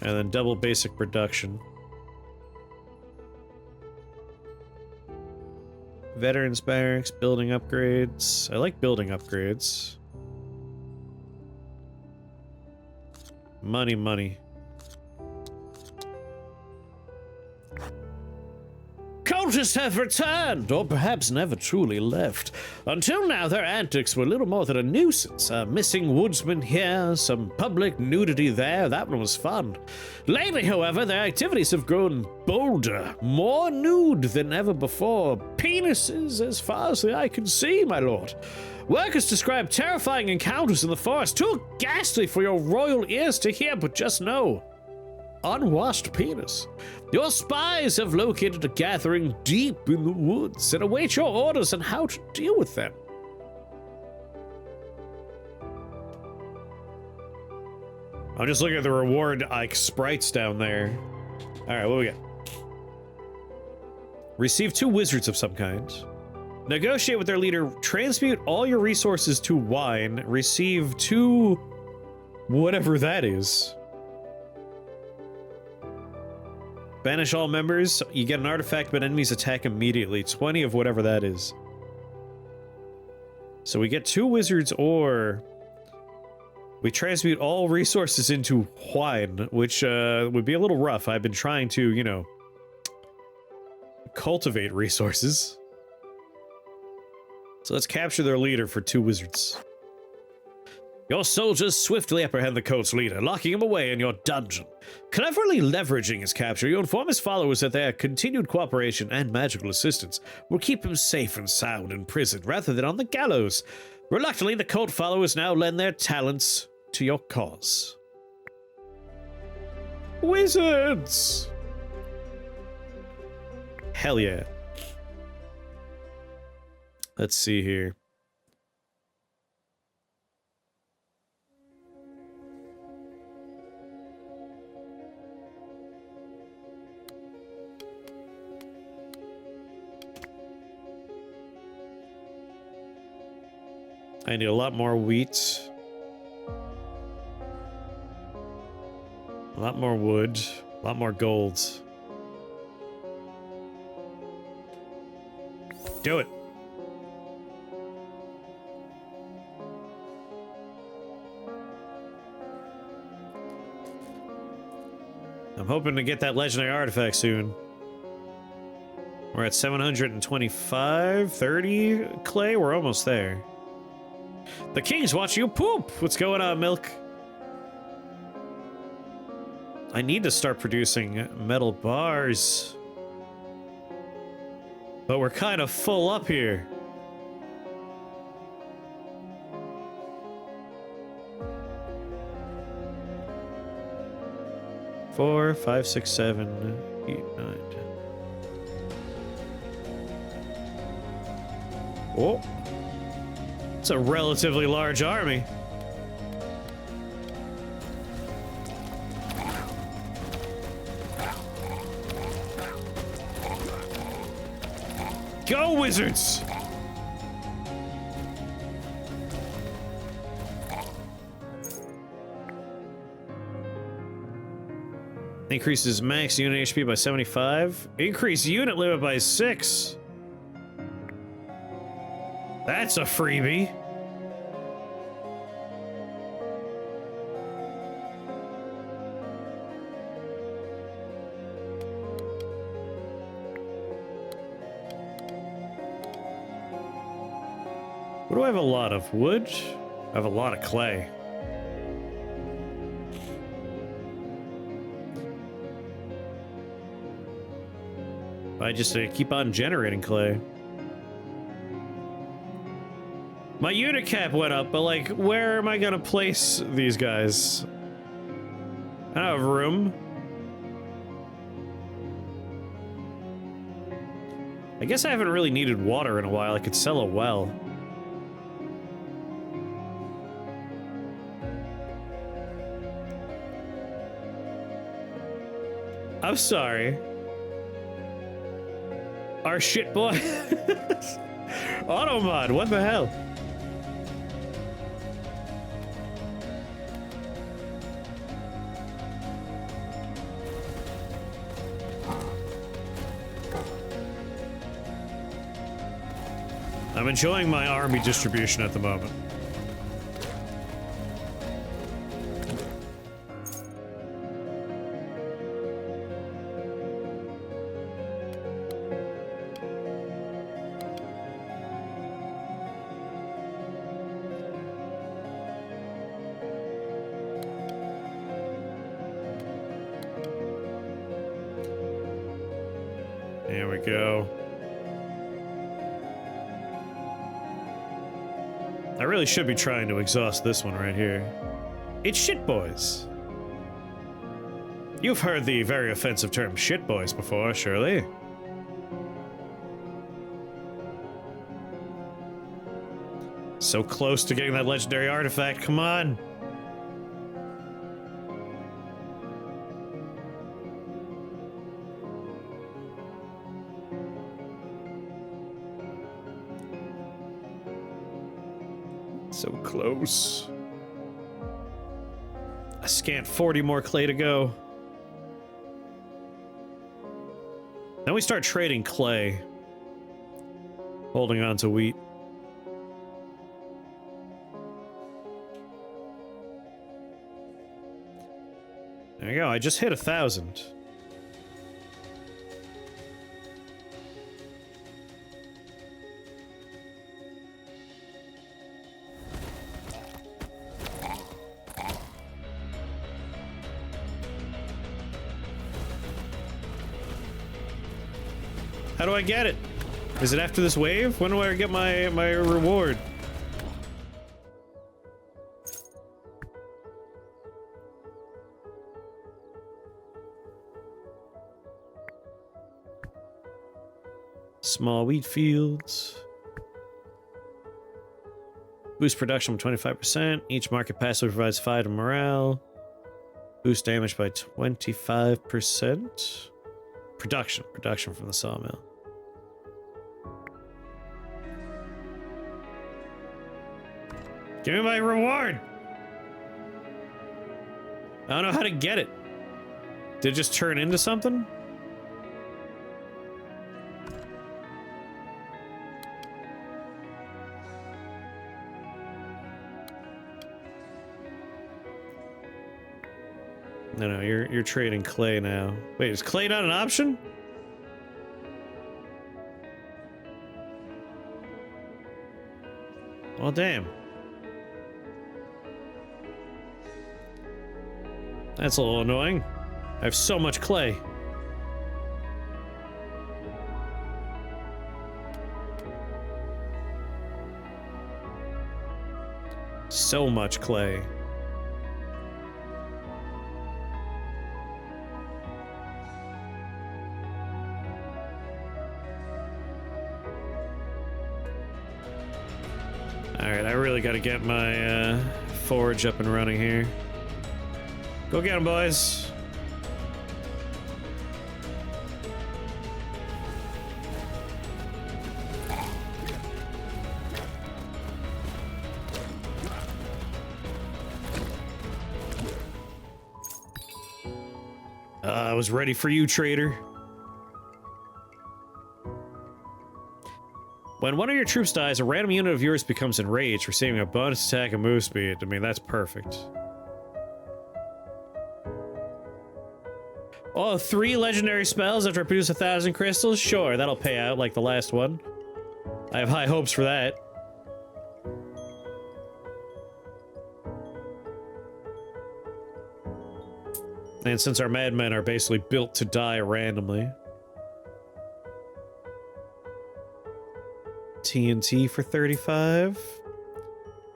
And then double basic production. Veterans barracks, building upgrades. I like building upgrades. Money, money. Cultists have returned, or perhaps never truly left. Until now, their antics were little more than a nuisance. A missing woodsman here, some public nudity there. That one was fun. Lately, however, their activities have grown bolder, more nude than ever before. Penises as far as the eye can see, my lord. Workers describe terrifying encounters in the forest, too ghastly for your royal ears to hear, but just know. Unwashed penis. Your spies have located a gathering deep in the woods and await your orders on how to deal with them. I'm just looking at the reward sprites down there. Alright, what we got? Receive 2 wizards of some kind. Negotiate with their leader. Transmute all your resources to wine. Receive 2... whatever that is. Banish all members. You get an artifact, but enemies attack immediately. 20 of whatever that is. So we get 2 wizards, or we transmute all resources into wine, which would be a little rough. I've been trying to, you know, cultivate resources. So let's capture their leader for 2 wizards. Your soldiers swiftly apprehend the cult's leader, locking him away in your dungeon. Cleverly leveraging his capture, you inform his followers that their continued cooperation and magical assistance will keep him safe and sound in prison rather than on the gallows. Reluctantly, the cult followers now lend their talents to your cause. Wizards! Hell yeah. Let's see here. I need a lot more wheat. A lot more wood. A lot more gold. Do it. I'm hoping to get that legendary artifact soon. We're at 725, 30 clay. We're almost there. The king's watching you poop. What's going on, Milk? I need to start producing metal bars. But we're kind of full up here. Four, 5, 6, 7, 8, 9. Oh. It's a relatively large army. Go, wizards! Increases max unit HP by 75. Increase unit limit by 6. That's a freebie. What do I have a lot of? Wood? I have a lot of clay. I just keep on generating clay. My unit cap went up, but like, where am I gonna place these guys? I don't have room. I guess I haven't really needed water in a while. I could sell a well. I'm sorry. Our shit boy. Automod, what the hell? I'm enjoying my army distribution at the moment. There we go. I really should be trying to exhaust this one right here. It's shit boys. You've heard the very offensive term shit boys before, surely? So close to getting that legendary artifact, come on! So close. A scant 40 more clay to go. Then we start trading clay. Holding on to wheat. There you go, I just hit 1,000. How do I get it? Is it after this wave? When do I get my reward? Small wheat fields. Boost production by 25%. Each market passive provides 5 to morale. Boost damage by 25%. Production from the sawmill. Give me my reward! I don't know how to get it. Did it just turn into something? No, you're trading clay now. Wait, is clay not an option? Well, damn. That's a little annoying. I have so much clay. So much clay. Alright, I really gotta get my forge up and running here. Go get them, boys. I was ready for you, traitor. When one of your troops dies, a random unit of yours becomes enraged, receiving a bonus attack and move speed. I mean, that's perfect. Oh, 3 legendary spells after I produce 1,000 crystals? Sure, that'll pay out like the last one. I have high hopes for that. And since our madmen are basically built to die randomly. TNT for 35.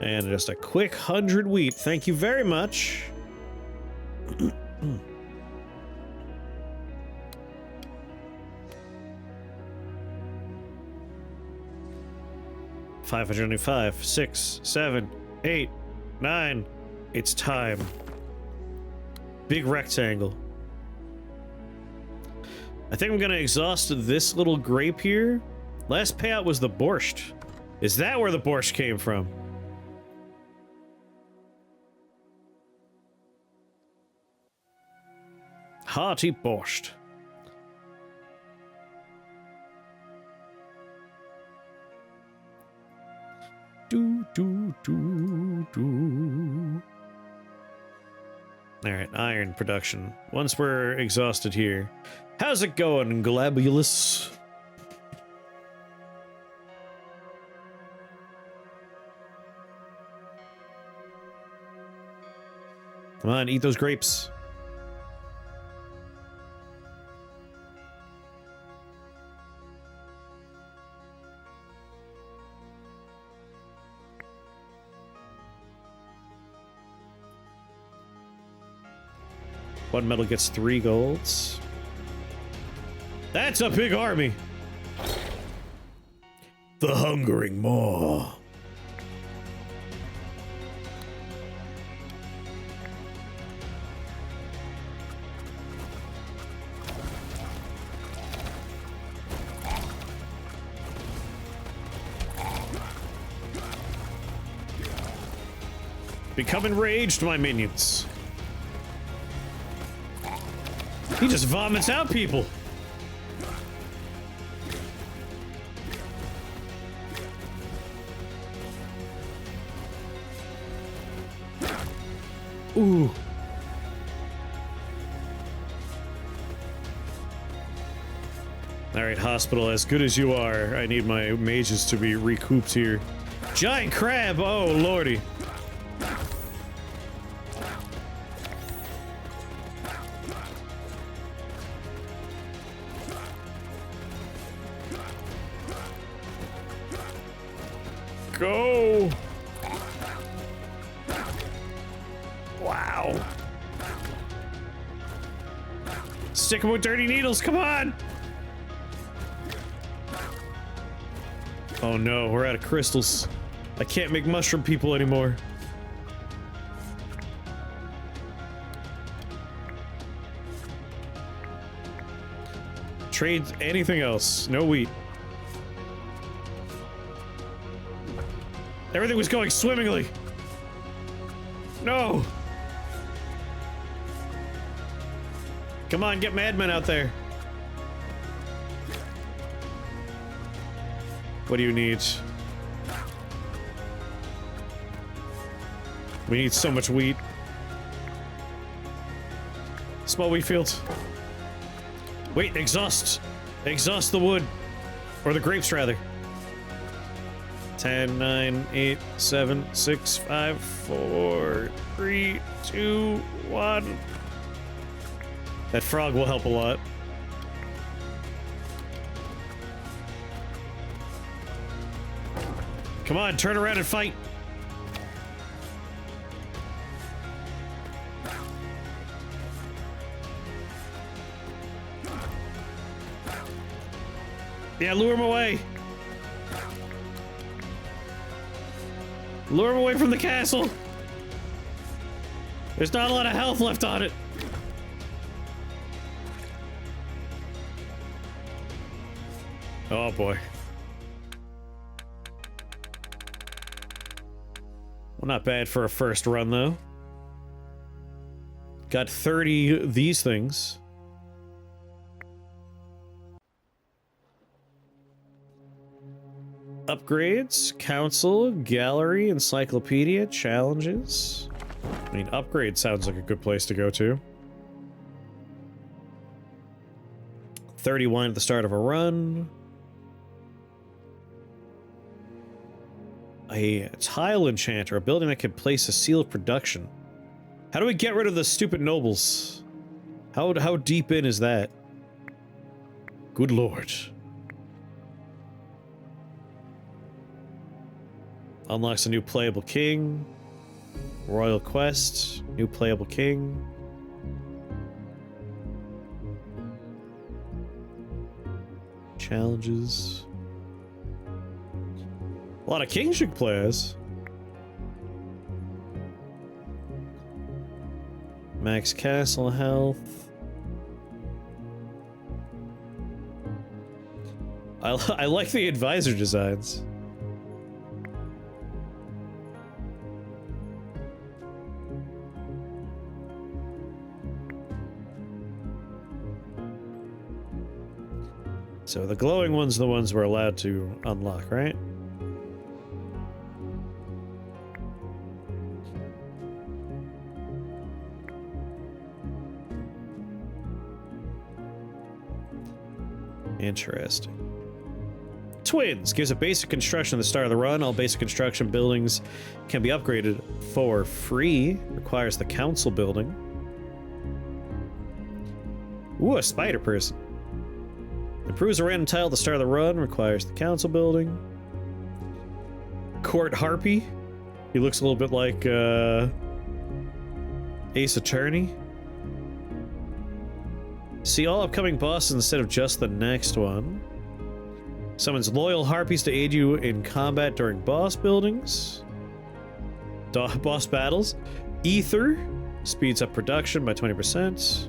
And just a quick 100 wheat. Thank you very much. 525, 6, 7, 8, 9. It's time. Big rectangle. I think I'm gonna exhaust this little grape here. Last payout was the borscht. Is that where the borscht came from? Hearty borscht. Alright, iron production. Once we're exhausted here. How's it going, Globulus? Come on, eat those grapes. One metal gets 3 golds. That's a big army! The hungering maw. Become enraged, my minions. He just vomits out people. Ooh. Alright, hospital, as good as you are, I need my mages to be recouped here. Giant crab! Oh, lordy. Go! Wow. Stick him with dirty needles, come on! Oh no, we're out of crystals. I can't make mushroom people anymore. Trade anything else. No wheat. Everything was going swimmingly. No. Come on, get madmen out there. What do you need? We need so much wheat. Small wheat fields. Wait, exhaust. Exhaust the wood. Or the grapes, rather. 10, 9, 8, 7, 6, 5, 4, 3, 2, 1. That frog will help a lot. Come on, turn around and fight. Yeah, lure him away. Lure him away from the castle. There's not a lot of health left on it. Oh boy. Well, not bad for a first run though. Got 30 of these things. Upgrades, council, gallery, encyclopedia, challenges. I mean, upgrade sounds like a good place to go to. 31 at the start of a run. A tile enchanter, a building that can place a seal of production. How do we get rid of the stupid nobles? How deep in is that? Good lord. Unlocks a new playable king. Royal quest. New playable king. Challenges. A lot of kings you can play as. Max castle health. I like the advisor designs. So the glowing ones are the ones we're allowed to unlock, right? Interesting. Twins gives a basic construction at the start of the run. All basic construction buildings can be upgraded for free. Requires the council building. Ooh, a spider person. Improves a random tile at the start of the run. Requires the council building. Court Harpy. He looks a little bit like Ace Attorney. See all upcoming bosses instead of just the next one. Summons loyal harpies to aid you in combat during boss buildings. Boss battles. Ether. Speeds up production by 20%.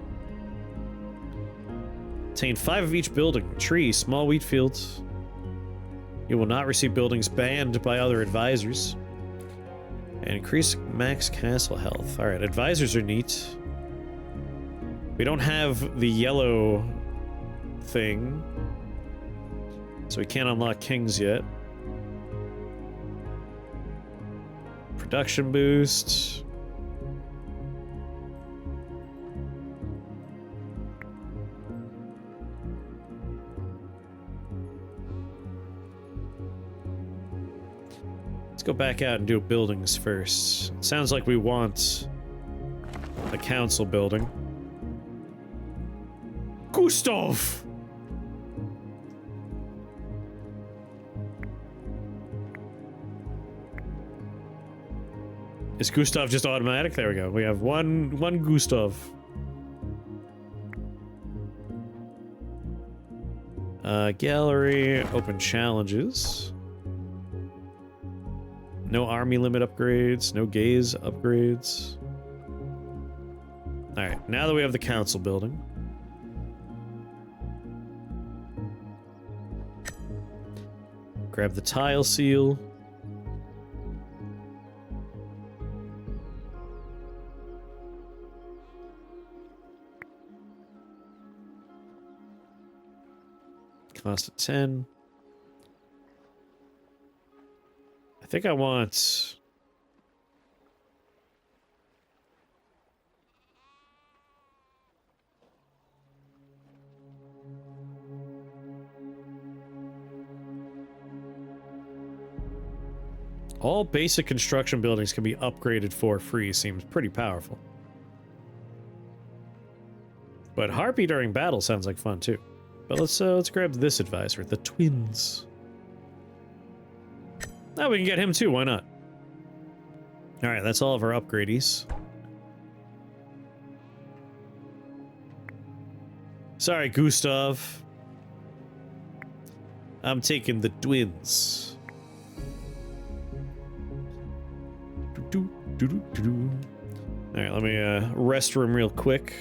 Obtain 5 of each building. Tree, small wheat fields. You will not receive buildings banned by other advisors. And increase max castle health. Alright, advisors are neat. We don't have the yellow thing, so we can't unlock kings yet. Production boost. Let's go back out and do buildings first. It sounds like we want the council building. Gustav! Is Gustav just automatic? There we go. We have one Gustav. Gallery, open challenges. No army limit upgrades, no gaze upgrades. Alright, now that we have the council building. Grab the tile seal. Cost of 10. I think I want... All basic construction buildings can be upgraded for free. Seems pretty powerful. But Harpy during battle sounds like fun too. But let's grab this advisor, the twins. Now we can get him too, why not? Alright, that's all of our upgradies. Sorry, Gustav. I'm taking the twins. Alright, let me restroom real quick.